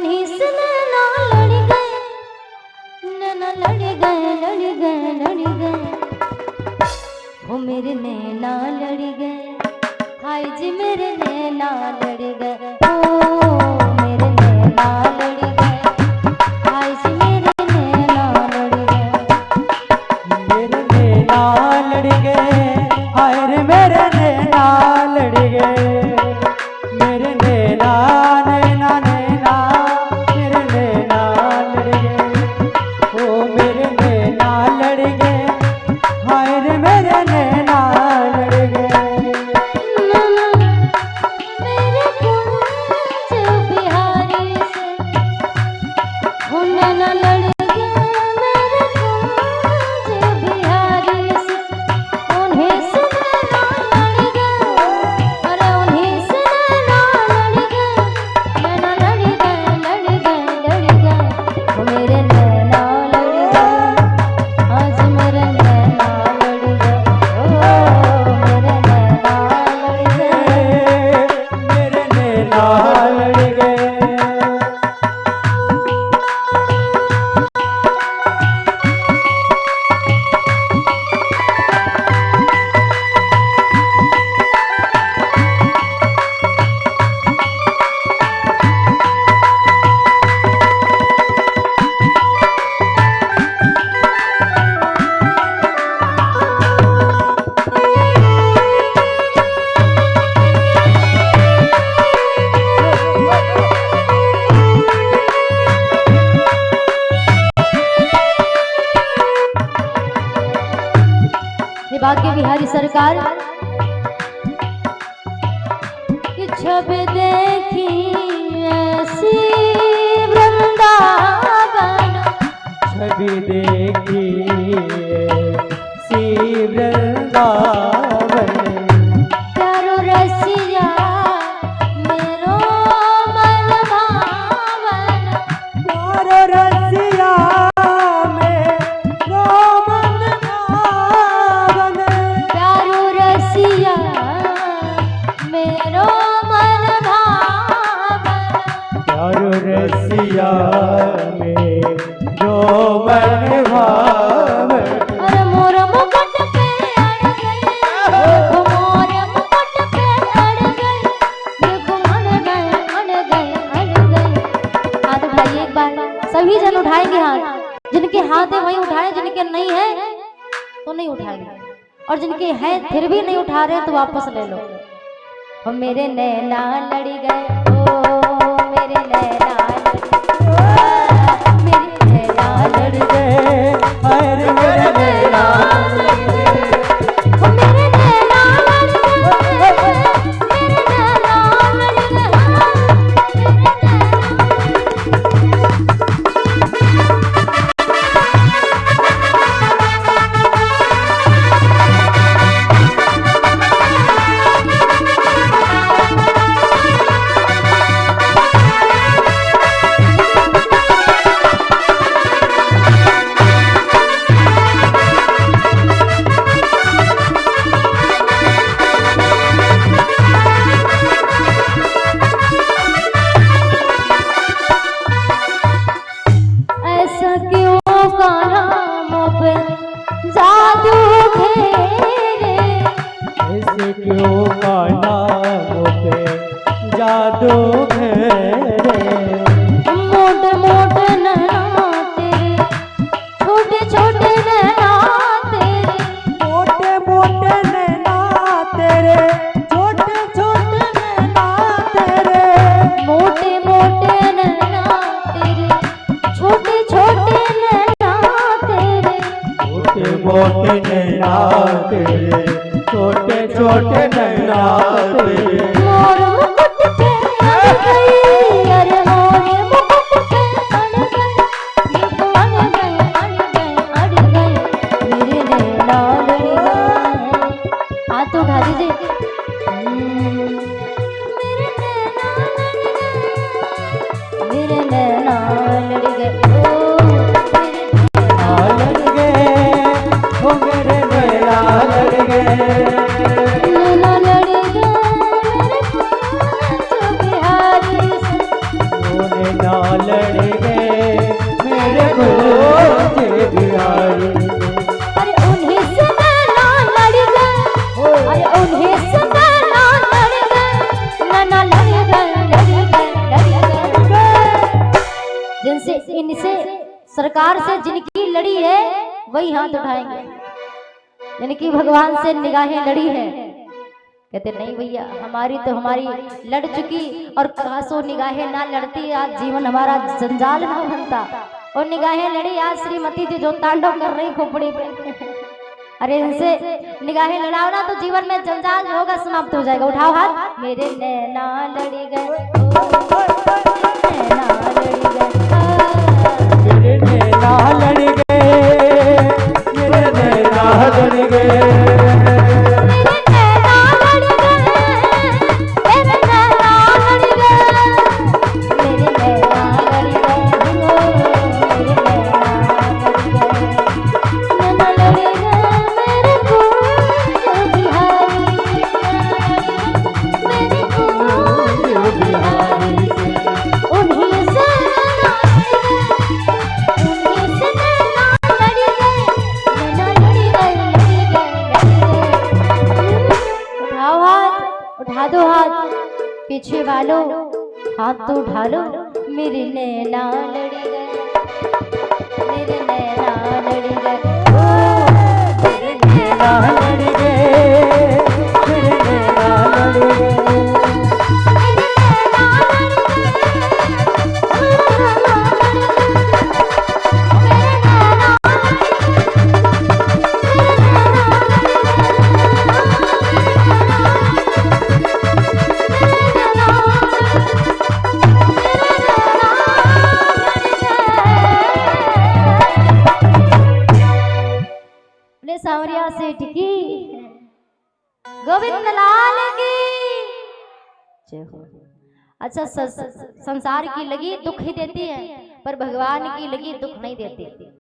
उन्हीं से नैना लड़ गए, नैना लड़ गए, लड़ गए, लड़ गए, वो मेरे नैना लड़ गए, हाय जी मेरे नैना लड़ गए, ओ मेरे नैना लड़ गए, हाय जी मेरे नैना लड़ गए, मेरे नैना लड़ गए, हाय रे मेरे नैना लड़ गए, मेरे नैना नैना नैना मेरे नैना लड़ गए, ओ मेरे नैना लड़ गए, हाय रे मेरे नैना लड़ गए। मेरे कुंज बिहारी से वो नैना लड़ गए, मेरे कुंज बिहारी से उन्हीं से नैना लड़ गए, अरे उन्हीं से नैना लड़ गए, नैना लड़ गए, लड़ गए, लड़ गए, वो मेरे नैना लड़ गए, आज मेरे नैना लड़ गए, ओ मेरे नैना लड़ गए। मेरे नैना लड़ गए। हे भाग्य बिहारी सरकार कि जब देखी ऐसी वृंदावन, छवि देखी सी वृंदावन, प्यारो रसिया मेरो मन भावन, प्यारो रसिया में रोमन भावन, प्यारो रसिया मेरो मन भावन, प्यारो रसिया में रोमन भावन। अरे मोर मुकुट पे अड़ गई, देखो मोर मुकुट पे अड़ गई, देखो अड़ गए, अड़ गए, अड़ गए। हाथ उठाइए एक बार, सभी जन उठाएंगे हाथ, जिनके हाथ है वही उठाएं, जिनके नहीं है तो नहीं उठाएंगे, और जिनके हैं फिर भी नहीं उठा रहे तो वापस ले लो। और मेरे नैना लड़ गए, ओ मेरे नैना मेरे नैना लड़ गए, हाय रे मेरे नैना लड़ गए। ओ मेरे नैना लड़ गए, मेरे नैना लड़ गए, मेरे ऐसा क्यों कानों पे जादू घेरे, ऐसे क्यों काना पे जादू घेरे, मोटे मोटे नैना तेरे, छोटे छोटे नैना तेरे, मोटे मोटे नैना तेरे, छोटे छोटे नैना तेरे, मोटे मोटे नैना तेरे, छोटे छोटे नैना तेरे, छोटे मोटे नैना तेरे, छोटे छोटे नैना तेरे। मोर मुकुट पे अड़ गई, अरे मोर मुकुट पे अड़ गई, देखो अड़ गए, अड़ गए, अड़ गए, मेरे नैना लड़ गए। हाथ तो उठा दीजिए। मेरे नैना लड़ गए, ओ मेरे लड़ गए, ओ मेरे नैना लड़ गए, नैना लड़ गए, नैना लड़ गए मेरे गुल बिहारी। अरे उन्हीं से नैना लड़ गए, अरे उन्हीं से नैना लड़ गए, नैना लड़ गए, लड़ गए, लड़ गए। जिनसे इनसे सरकार से जिनकी लड़ी है वही हाथ उठाएंगे, जिनकी भगवान से निगाहें लड़ी है कहते नहीं भैया हमारी तो हमारी लड़ चुकी, और कासो निगाहें ना लड़ती आज जीवन हमारा जंजाल ना बनता। और निगाहें लड़ी आज श्रीमती जी जो तांडव कर रही खोपड़ी पे, अरे इनसे निगाहें लड़ाओ ना तो जीवन में जंजाल जो होगा समाप्त हो जाएगा। उठाओ हाथ। मेरे नैना लड़ी गए, नैना लड़ी गए, मेरे नैना लड़ गए मेरे नैना लड़ गए। उठा दो हाथ, पीछे वालों हाथ तो उठा लो। मेरे नैना लड़ी गए, मेरे नैना लड़ी गए, मेरे नैना लड़ गए मेरे नैना लड़ गए। सांवरिया सेठ की, गोविंद लाल की जय हो। अच्छा संसार की लगी दुख ही देती है पर भगवान की लगी दुख नहीं देती।